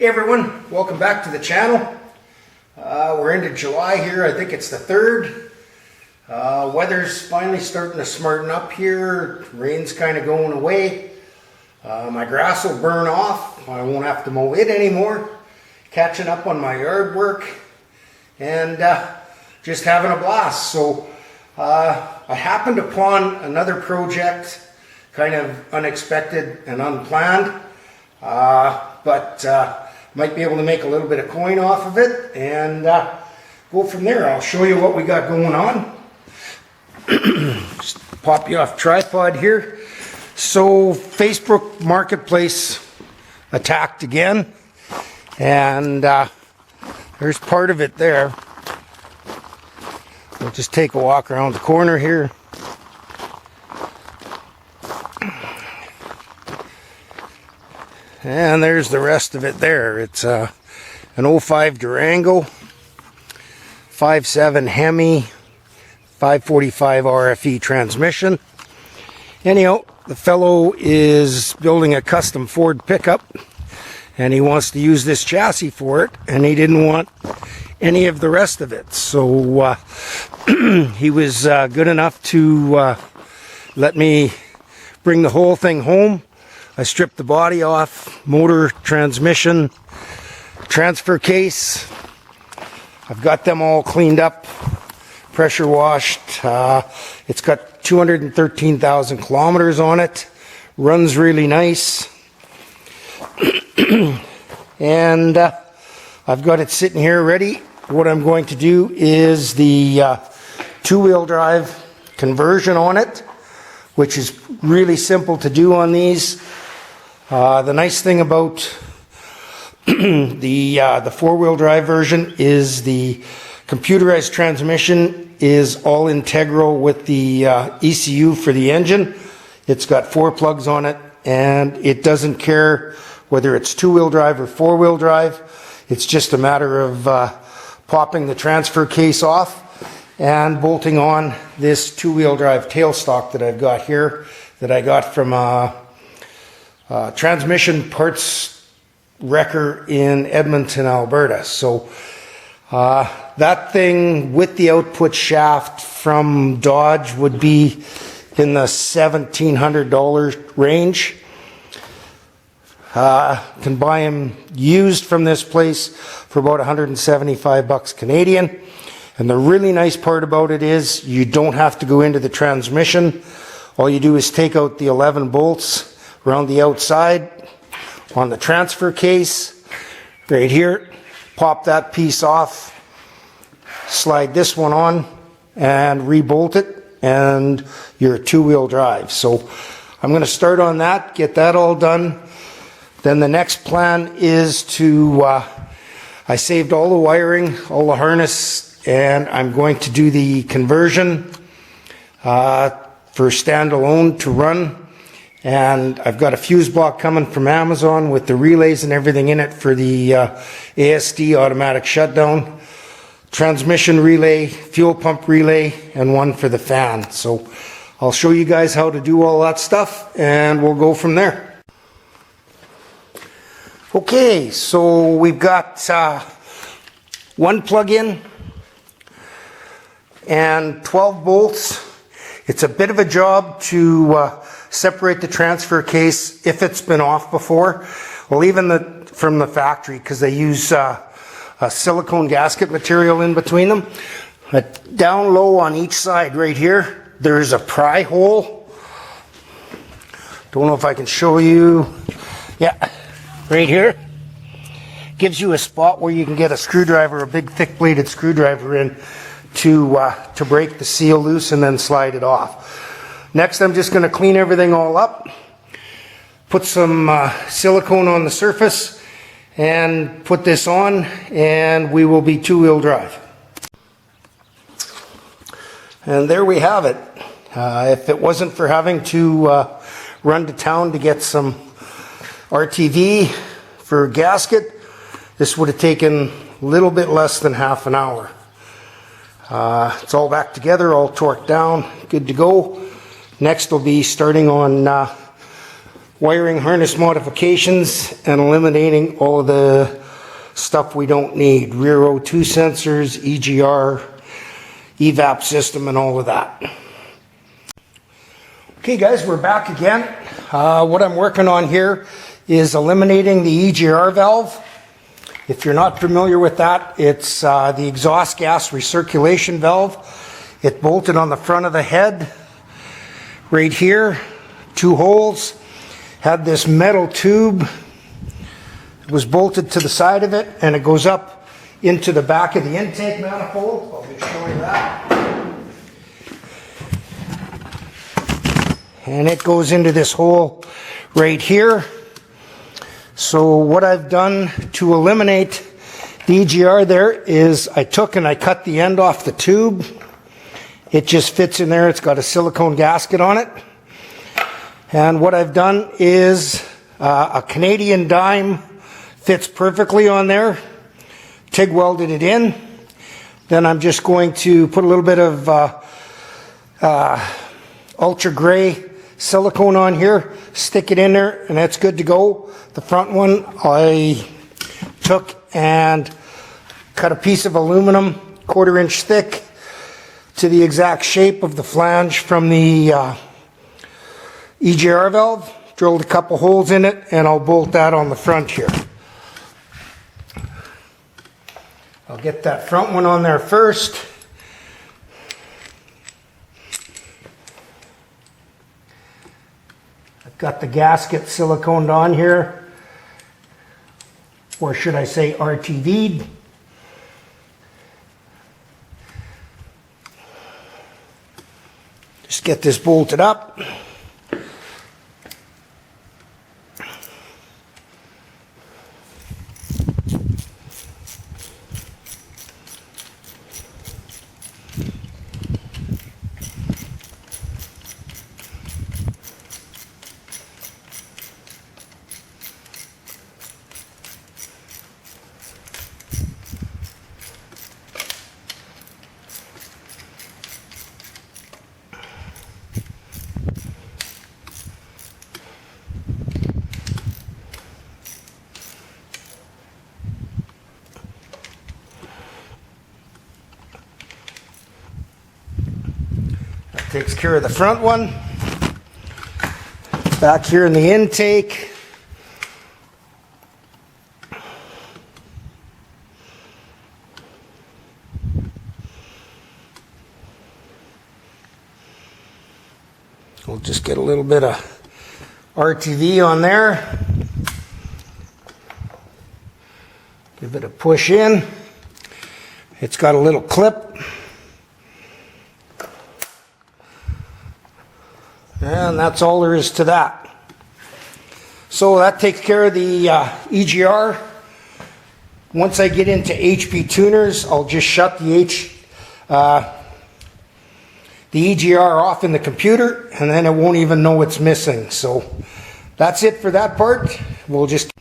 Hey everyone, welcome back to the channel. We're into July here. I think it's the 3rd. Weather's finally starting to smarten up here. Rain's kind of going away. My grass will burn off. I won't have to mow it anymore. Catching up on my yard work and just having a blast. So I happened upon another project, kind of unexpected and unplanned, but might be able to make a little bit of coin off of it and go from there. I'll show you what we got going on. Just pop you off tripod here. So Facebook Marketplace attacked again, and there's part of it there. We'll just take a walk around the corner here. And there's the rest of it there. It's an 05 Durango, 5.7 Hemi, 545 RFE transmission. Anyhow, the fellow is building a custom Ford pickup, and he wants to use this chassis for it, and he didn't want any of the rest of it. So he was good enough to let me bring the whole thing home. I stripped the body off, motor, transmission, transfer case. I've got them all cleaned up, pressure washed. It's got 213,000 kilometers on it. Runs really nice. And I've got it sitting here ready. What I'm going to do is the two-wheel drive conversion on it, which is really simple to do on these. The nice thing about the four-wheel drive version is the computerized transmission is all integral with the ECU for the engine. It's got 4 plugs on it, and it doesn't care whether it's two-wheel drive or four-wheel drive. It's just a matter of popping the transfer case off and bolting on this two-wheel drive tailstock that I've got here, that I got from transmission parts wrecker in Edmonton, Alberta. So that thing with the output shaft from Dodge would be in the $1,700 range. Can buy them used from this place for about 175 bucks Canadian. And the really nice part about it is you don't have to go into the transmission. All you do is take out the 11 bolts around the outside on the transfer case right here, pop that piece off, slide this one on and rebolt it, and you're a two-wheel drive. So I'm going to start on that, get that all done. Then the next plan is to I saved all the wiring, all the harness, and I'm going to do the conversion for standalone to run. And I've got a fuse block coming from Amazon with the relays and everything in it for the ASD automatic shutdown, transmission relay, fuel pump relay, and one for the fan. So I'll show you guys how to do all that stuff, and we'll go from there. Okay, so we've got one plug-in and 12 bolts. It's a bit of a job to separate the transfer case if it's been off before. Well, even from the factory, because they use a silicone gasket material in between them. But down low on each side right here, there's a pry hole. Don't know if I can show you. Yeah, right here. Gives you a spot where you can get a screwdriver, a big thick bladed screwdriver in to break the seal loose and then slide it off. Next, I'm just going to clean everything all up, put some silicone on the surface, and put this on, and we will be two-wheel drive. And there we have it. If it wasn't for having to run to town to get some RTV for a gasket, this would have taken a little bit less than half an hour. It's all back together, all torqued down, good to go. Next will be starting on wiring harness modifications and eliminating all of the stuff we don't need. Rear O2 sensors, EGR, evap system, and all of that. Okay guys, we're back again. What I'm working on here is eliminating the EGR valve. If you're not familiar with that, it's the exhaust gas recirculation valve. It's bolted on the front of the head right here, 2 holes. Had this metal tube. It was bolted to the side of it, and it goes up into the back of the intake manifold. I'll just show you that. And it goes into this hole right here. So what I've done to eliminate the EGR there is I took and I cut the end off the tube. It just fits in there. It's got a silicone gasket on it. And what I've done is a Canadian dime fits perfectly on there. TIG welded it in. Then I'm just going to put a little bit of ultra gray silicone on here, stick it in there, and that's good to go. The front one I took and cut a piece of aluminum 1/4 inch thick to the exact shape of the flange from the EGR valve, drilled a couple holes in it, and I'll bolt that on the front here. I'll get that front one on there first. I've got the gasket siliconed on here, or should I say RTV'd. Just get this bolted up. Takes care of the front one. Back here in the intake, we'll just get a little bit of RTV on there. Give it a push in. It's got a little clip. And that's all there is to that. So that takes care of the EGR. Once I get into HP tuners, I'll just shut the EGR off in the computer, and then it won't even know it's missing. So that's it for that part. We'll just...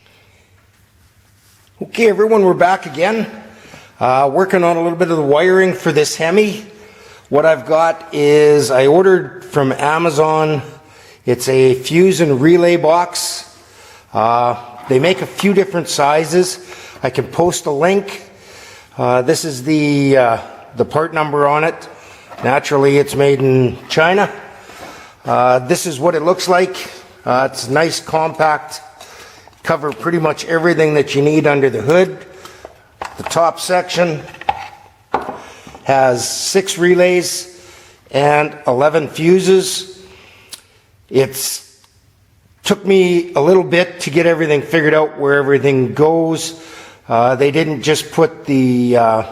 Okay everyone, we're back again. Working on a little bit of the wiring for this Hemi. What I've got is I ordered from Amazon. It's a fuse and relay box. They make a few different sizes. I can post a link. This is the part number on it. Naturally, it's made in China. This is what it looks like. It's nice, compact. Cover pretty much everything that you need under the hood. The top section has 6 relays and 11 fuses. It's took me a little bit to get everything figured out where everything goes. They didn't just put the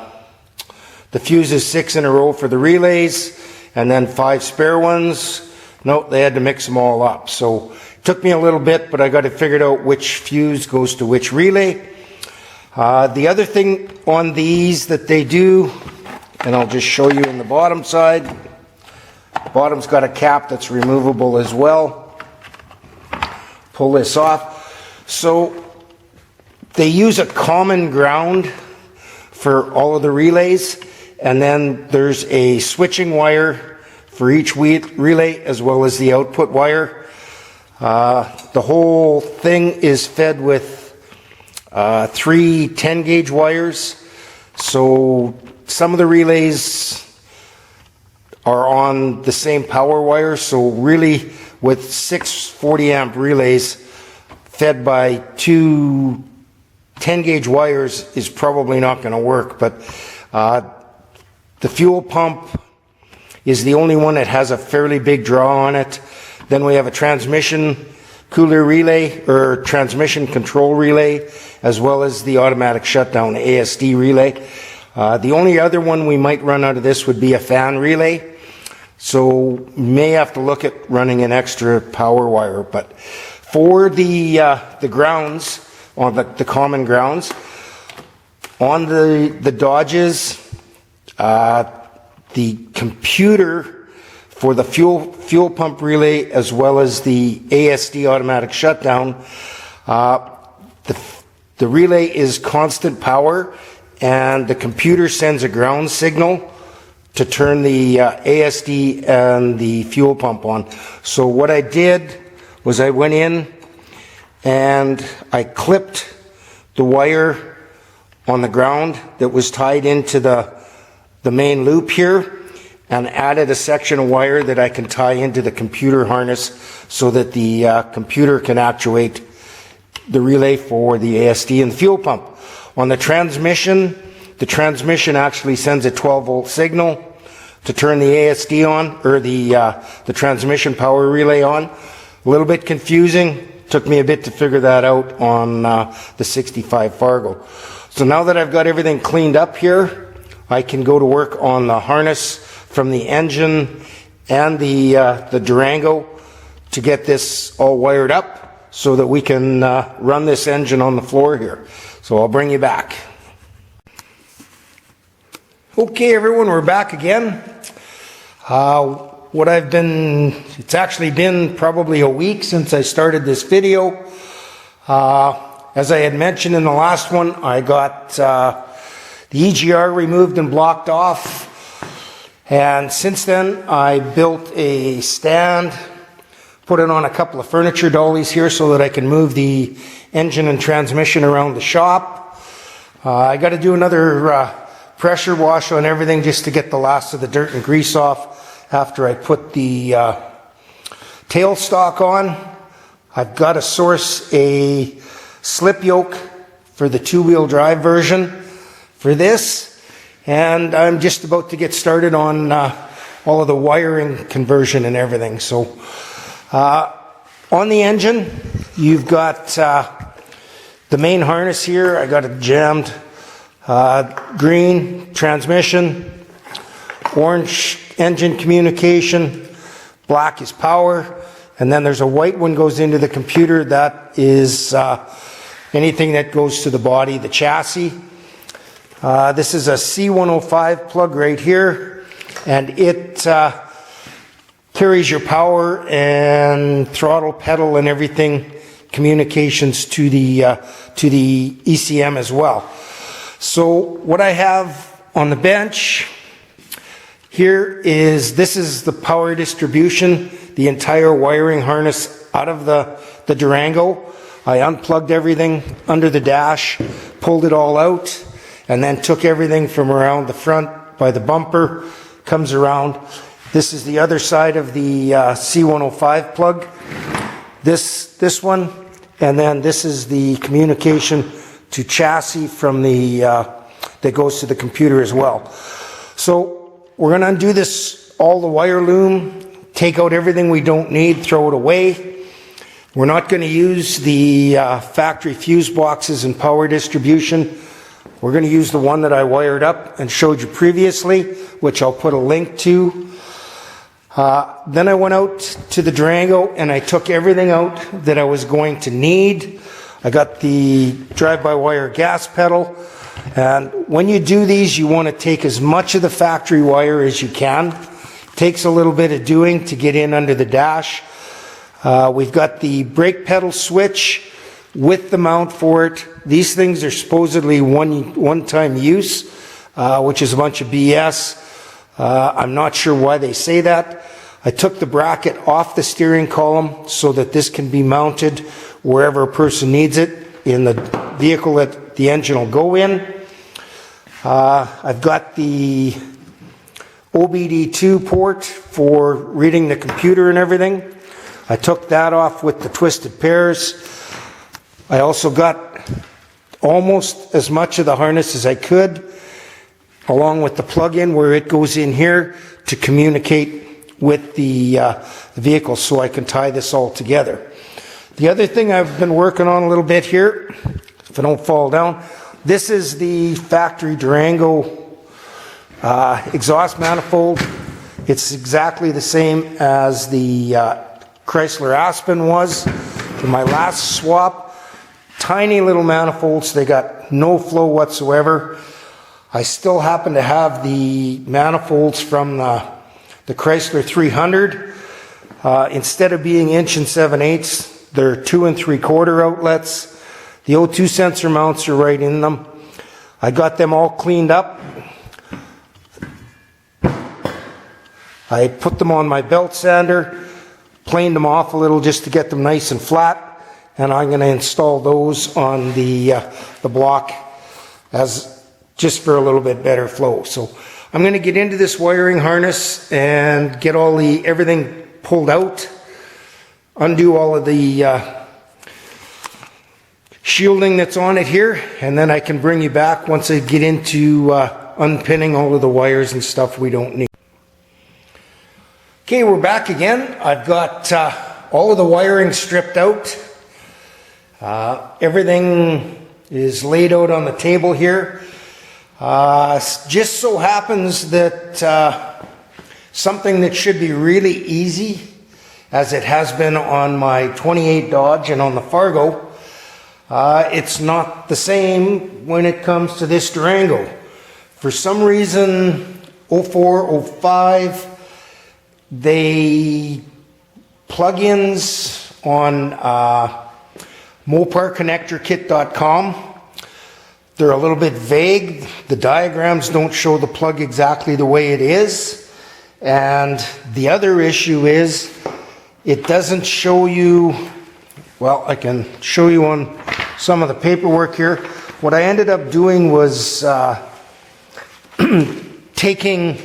fuses 6 in a row for the relays and then 5 spare ones. No, they had to mix them all up. So it took me a little bit, but I got it figured out which fuse goes to which relay. The other thing on these that they do, and I'll just show you in the bottom side. The bottom's got a cap that's removable as well. Pull this off. So they use a common ground for all of the relays, and then there's a switching wire for each relay as well as the output wire. The whole thing is fed with 3 10-gauge wires. So some of the relays are on the same power wire. So really with 6 40-amp relays fed by 2 10-gauge wires is probably not going to work. But the fuel pump is the only one that has a fairly big draw on it. Then we have a transmission cooler relay or transmission control relay, as well as the automatic shutdown ASD relay. The only other one we might run out of this would be a fan relay. So may have to look at running an extra power wire. But for the grounds, on the common grounds, on the Dodges, the computer for the fuel pump relay, as well as the ASD automatic shutdown, the relay is constant power, and the computer sends a ground signal to turn the ASD and the fuel pump on. So what I did was I went in and I clipped the wire on the ground that was tied into the main loop here, and added a section of wire that I can tie into the computer harness so that the computer can actuate the relay for the ASD and the fuel pump. On the transmission actually sends a 12-volt signal to turn the ASD on, or the transmission power relay on. A little bit confusing. Took me a bit to figure that out on the 65 Fargo. So now that I've got everything cleaned up here, I can go to work on the harness from the engine and the Durango to get this all wired up so that we can run this engine on the floor here. So I'll bring you back. Okay, everyone, we're back again. It's actually been probably a week since I started this video. As I had mentioned in the last one, I got the EGR removed and blocked off. And since then, I built a stand, put it on a couple of furniture dollies here so that I can move the engine and transmission around the shop. I got to do another pressure wash on everything just to get the last of the dirt and grease off after I put the tailstock on. I've got to source a slip yoke for the 2-wheel drive version for this. And I'm just about to get started on all of the wiring conversion and everything. So on the engine, you've got the main harness here. I got it jammed. Green, transmission. Orange, engine communication. Black is power. And then there's a white one goes into the computer. That is anything that goes to the body, the chassis. This is a C105 plug right here, and it carries your power and throttle, pedal, and everything, communications to the ECM as well. So what I have on the bench here this is the power distribution, the entire wiring harness out of the Durango. I unplugged everything under the dash, pulled it all out, and then took everything from around the front by the bumper, comes around. This is the other side of the C105 plug. This one, and then this is the communication to chassis from the that goes to the computer as well. So we're going to undo this, all the wire loom, take out everything we don't need, throw it away. We're not going to use the factory fuse boxes and power distribution. We're going to use the one that I wired up and showed you previously, which I'll put a link to. Then I went out to the Durango and I took everything out that I was going to need. I got the drive-by-wire gas pedal. And when you do these, you want to take as much of the factory wire as you can. It takes a little bit of doing to get in under the dash. We've got the brake pedal switch with the mount for it. These things are supposedly one-time use, which is a bunch of BS. I'm not sure why they say that. I took the bracket off the steering column so that this can be mounted wherever a person needs it in the vehicle that the engine will go in. I've got the OBD2 port for reading the computer and everything. I took that off with the twisted pairs. I also got almost as much of the harness as I could, along with the plug-in where it goes in here to communicate with the vehicle, so I can tie this all together. The other thing I've been working on a little bit here, if I don't fall down, this is the factory Durango exhaust manifold. It's exactly the same as the Chrysler Aspen was for my last swap. Tiny little manifolds, they got no flow whatsoever. I still happen to have the manifolds from the Chrysler 300. Instead of being 1 7/8, they're 2 3/4 outlets. The O2 sensor mounts are right in them. I got them all cleaned up. I put them on my belt sander, planed them off a little just to get them nice and flat, and I'm going to install those on the block as just for a little bit better flow. So I'm going to get into this wiring harness and get everything pulled out, undo all of the shielding that's on it here, and then I can bring you back once I get into unpinning all of the wires and stuff we don't need. Okay, we're back again. I've got all of the wiring stripped out. Everything is laid out on the table here. Just so happens that something that should be really easy, as it has been on my 28 Dodge and on the Fargo, it's not the same when it comes to this Durango. For some reason, 04, 05, they plugins on moparconnectorkit.com. They're a little bit vague. The diagrams don't show the plug exactly the way it is. And the other issue is it doesn't show you, well, I can show you on some of the paperwork here. What I ended up doing was taking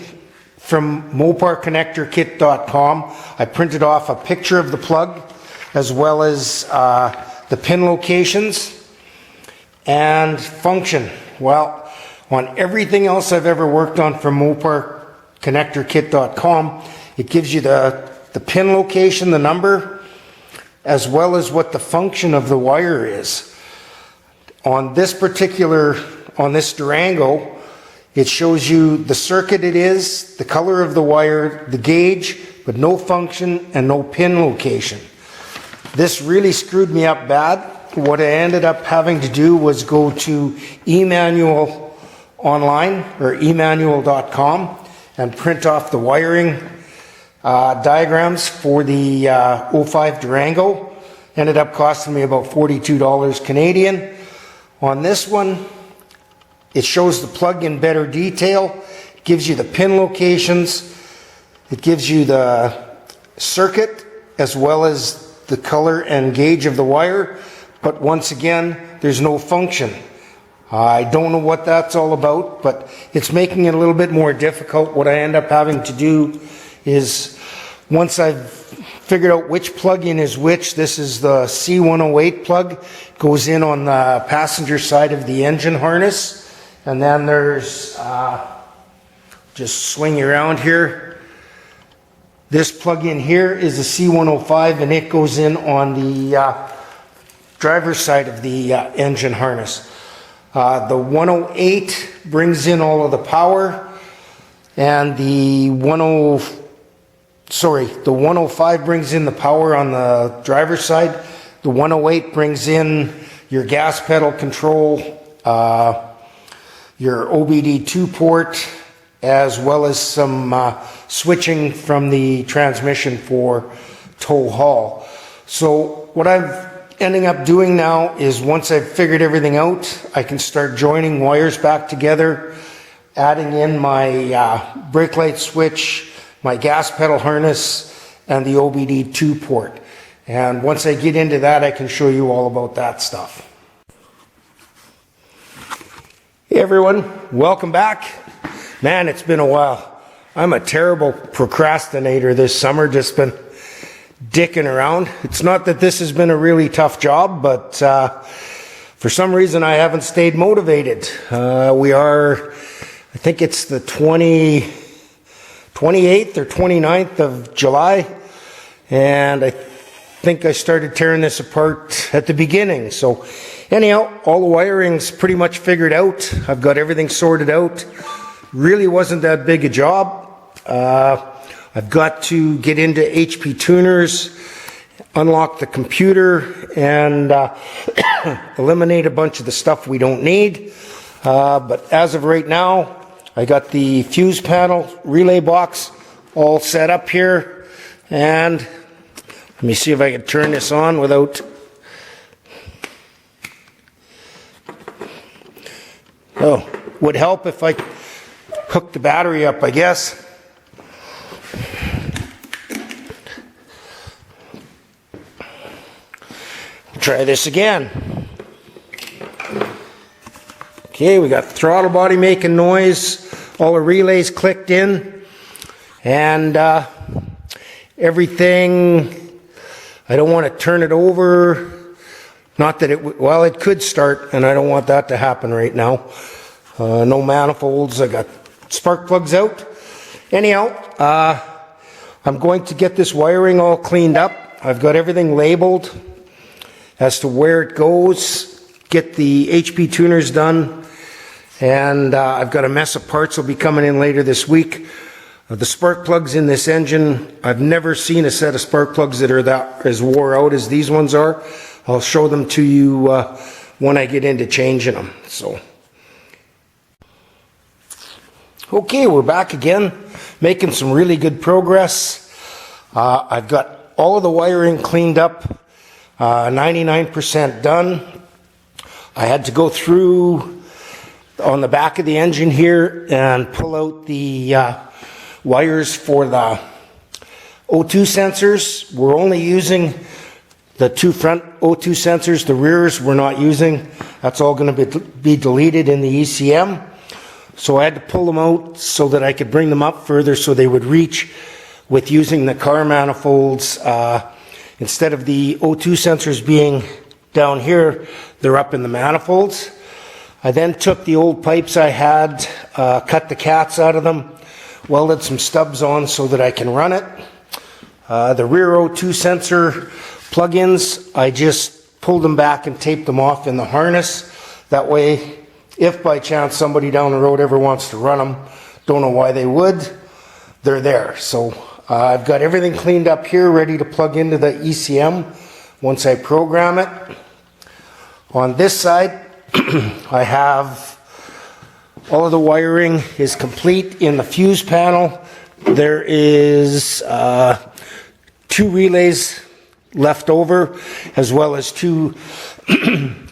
from moparconnectorkit.com, I printed off a picture of the plug as well as the pin locations and function. Well, on everything else I've ever worked on from moparconnectorkit.com, it gives you the pin location, the number, as well as what the function of the wire is. On this Durango, it shows you the circuit it is, the color of the wire, the gauge, but no function and no pin location. This really screwed me up bad. What I ended up having to do was go to eManual online, or emanual.com, and print off the wiring diagrams for the 05 Durango. Ended up costing me about $42 Canadian. On this one, it shows the plug in better detail. It gives you the pin locations. It gives you the circuit as well as the color and gauge of the wire. But once again, there's no function. I don't know what that's all about, but it's making it a little bit more difficult. What I end up having to do is, once I've figured out which plug-in is which, this is the C108 plug, goes in on the passenger side of the engine harness. And then there's, just swing around here. This plug-in here is the C105, and it goes in on the driver's side of the engine harness. The 108 brings in all of the power, and the 105 brings in the power on the driver's side. The 108 brings in your gas pedal control, your OBD2 port, as well as some switching from the transmission for tow haul. So what I'm ending up doing now is, once I've figured everything out, I can start joining wires back together, adding in my brake light switch, my gas pedal harness, and the OBD2 port. And once I get into that, I can show you all about that stuff. Hey everyone, welcome back. Man, it's been a while. I'm a terrible procrastinator this summer, just been dicking around. It's not that this has been a really tough job, but for some reason I haven't stayed motivated. We are, I think it's the 28th or 29th of July, and I think I started tearing this apart at the beginning. So anyhow, all the wiring's pretty much figured out. I've got everything sorted out. Really wasn't that big a job. I've got to get into HP tuners, unlock the computer, and eliminate a bunch of the stuff we don't need. But as of right now, I got the fuse panel relay box all set up here, and let me see if I can turn this on without... Oh, would help if I hook the battery up, I guess. Try this again. Okay, we got throttle body making noise, all the relays clicked in, and everything. I don't want to turn it over. Not that it, well, it could start, and I don't want that to happen right now. No manifolds. I got spark plugs out. Anyhow, I'm going to get this wiring all cleaned up. I've got everything labeled as to where it goes, get the HP tuners done, and I've got a mess of parts will be coming in later this week. The spark plugs in this engine, I've never seen a set of spark plugs that are that as wore out as these ones are. I'll show them to you when I get into changing them. So, okay, we're back again, making some really good progress. I've got all of the wiring cleaned up. 99% done. I had to go through on the back of the engine here and pull out the wires for the O2 sensors. We're only using the two front O2 sensors. The rears we're not using. That's all going to be deleted in the ECM. So I had to pull them out so that I could bring them up further so they would reach with using the car manifolds. Instead of the O2 sensors being down here, they're up in the manifolds. I then took the old pipes I had, cut the cats out of them, welded some stubs on so that I can run it. The rear O2 sensor plug-ins, I just pulled them back and taped them off in the harness. That way, if by chance somebody down the road ever wants to run them, don't know why they would, they're there. So I've got everything cleaned up here, ready to plug into the ECM once I program it. On this side, I have all of the wiring is complete in the fuse panel. There is 2 relays left over, as well as 2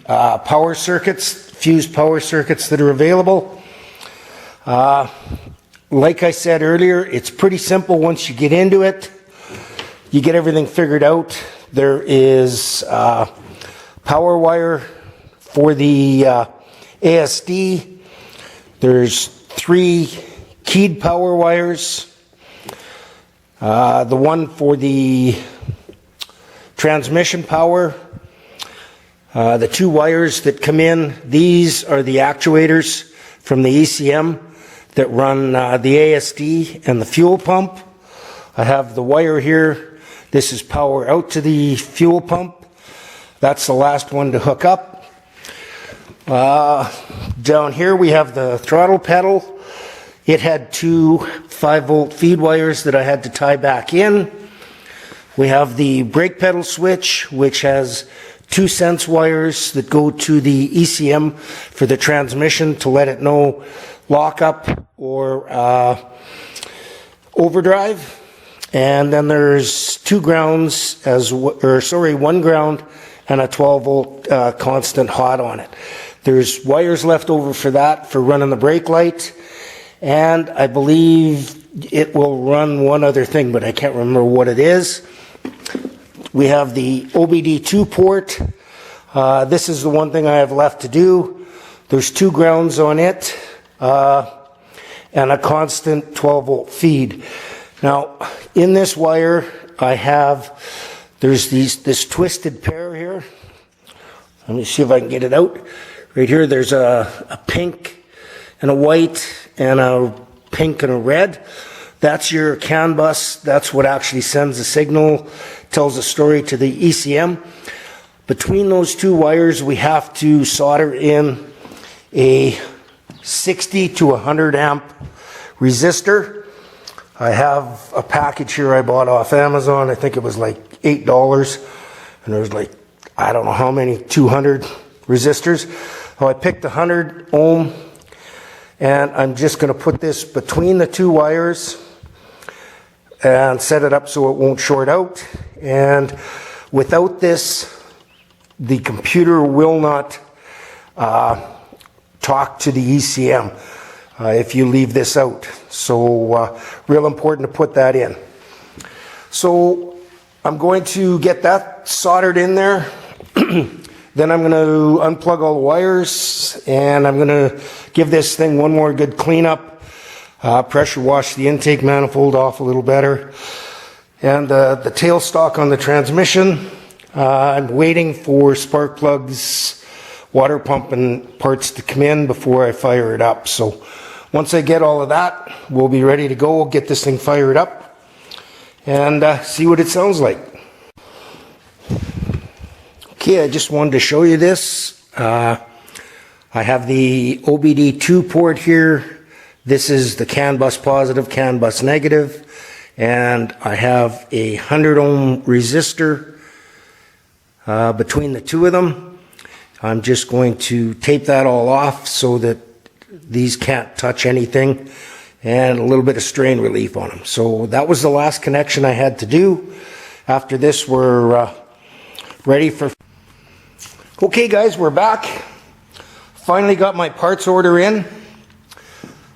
power circuits, fused power circuits that are available. Like I said earlier, it's pretty simple once you get into it. You get everything figured out. There is power wire for the ASD. There's 3 keyed power wires. The one for the transmission power. The 2 wires that come in, these are the actuators from the ECM that run the ASD and the fuel pump. I have the wire here. This is power out to the fuel pump. That's the last one to hook up. Down here we have the throttle pedal. It had 2 5-volt feed wires that I had to tie back in. We have the brake pedal switch, which has 2 sense wires that go to the ECM for the transmission to let it know lockup or overdrive. And then there's 2 grounds, one ground and a 12-volt constant hot on it. There's wires left over for that for running the brake light, and I believe it will run one other thing, but I can't remember what it is. We have the OBD2 port. This is the one thing I have left to do. There's 2 grounds on it, and a constant 12 volt feed. Now, in this wire, there's this twisted pair here. Let me see if I can get it out. Right here, there's a pink and a white and a pink and a red. That's your CAN bus. That's what actually sends the signal, tells the story to the ECM. Between those 2 wires, we have to solder in a 60 to 100 amp resistor. I have a package here I bought off Amazon. I think it was like $8, and there's like, I don't know how many, 200 resistors. So I picked 100 ohm, and I'm just going to put this between the 2 wires and set it up so it won't short out. And without this, the computer will not talk to the ECM if you leave this out. So real important to put that in. So I'm going to get that soldered in there. Then I'm going to unplug all the wires, and I'm going to give this thing one more good cleanup. Pressure wash the intake manifold off a little better. And the tailstock on the transmission, I'm waiting for spark plugs, water pump and parts to come in before I fire it up. So once I get all of that, we'll be ready to go. We'll get this thing fired up and see what it sounds like. Okay, I just wanted to show you this. I have the OBD2 port here. This is the CAN bus positive, CAN bus negative, and I have a 100 ohm resistor between the 2 of them. I'm just going to tape that all off so that these can't touch anything, and a little bit of strain relief on them. So that was the last connection I had to do. After this, we're ready for... Okay guys, we're back. Finally got my parts order in.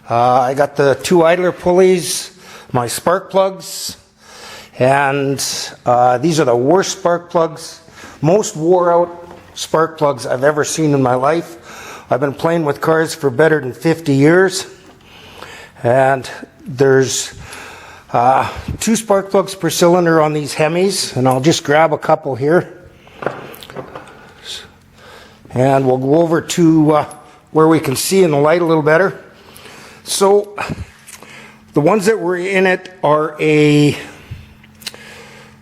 I got the 2 idler pulleys, my spark plugs, and these are the worst spark plugs, most wore out spark plugs I've ever seen in my life. I've been playing with cars for better than 50 years, and there's 2 spark plugs per cylinder on these Hemis, and I'll just grab a couple here. And we'll go over to where we can see in the light a little better. So the ones that were in it are a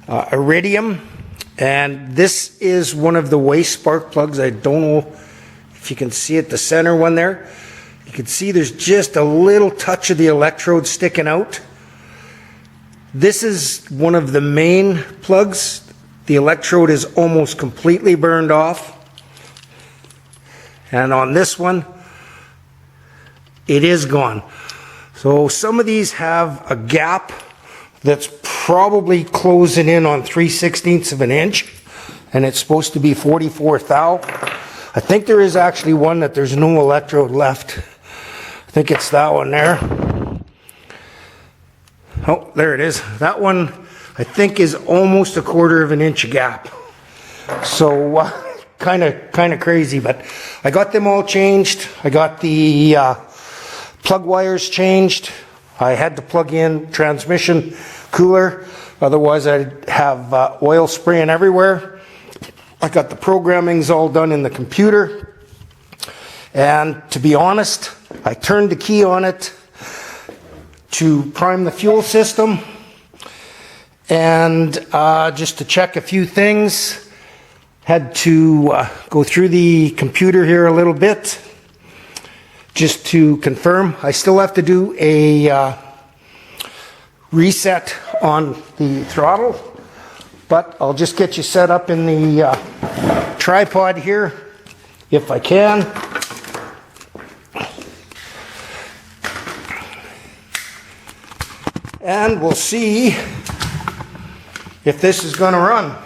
iridium, and this is one of the waste spark plugs. I don't know if you can see it, the center one there. You can see there's just a little touch of the electrode sticking out. This is one of the main plugs. The electrode is almost completely burned off. And on this one, it is gone. So some of these have a gap that's probably closing in on 3/16 of an inch, and it's supposed to be 44 thou. I think there is actually one that there's no electrode left. I think it's that one there. Oh, there it is. That one, I think, is almost a 1/4 of an inch gap. So kind of crazy, but I got them all changed. I got the plug wires changed. I had to plug in transmission cooler, otherwise I'd have oil spraying everywhere. I got the programmings all done in the computer, and to be honest, I turned the key on it to prime the fuel system, and just to check a few things. Had to go through the computer here a little bit just to confirm. I still have to do a reset on the throttle, but I'll just get you set up in the tripod here if I can. And we'll see if this is going to run.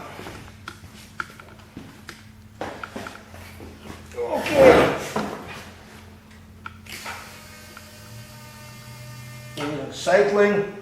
Recycling.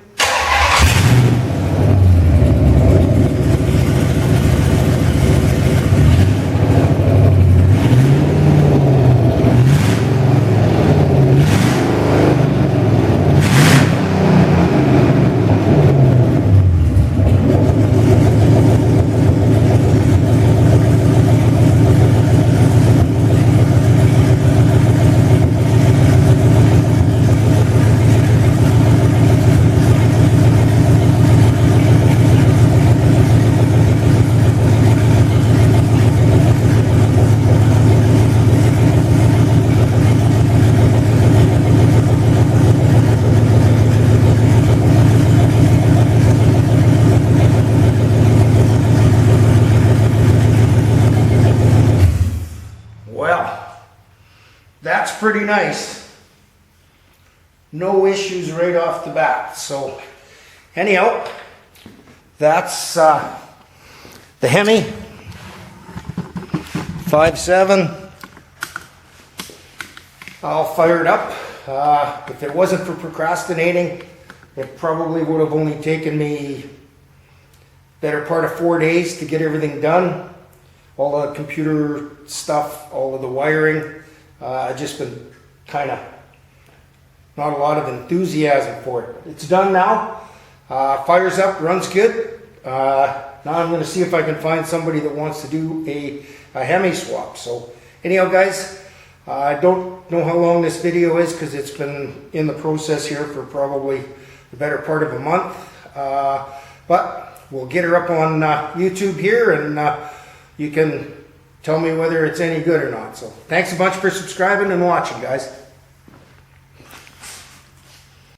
Well, that's pretty nice. No issues right off the bat. So anyhow, that's the Hemi 5.7. I'll fire it up. If it wasn't for procrastinating, it probably would have only taken me better part of 4 days to get everything done. All the computer stuff, all of the wiring. I've just been kind of not a lot of enthusiasm for it. It's done now. Fires up, runs good. Now I'm going to see if I can find somebody that wants to do a Hemi swap. So anyhow, guys, I don't know how long this video is because it's been in the process here for probably the better part of a month. But we'll get her up on YouTube here, and you can tell me whether it's any good or not. So thanks a bunch for subscribing and watching, guys.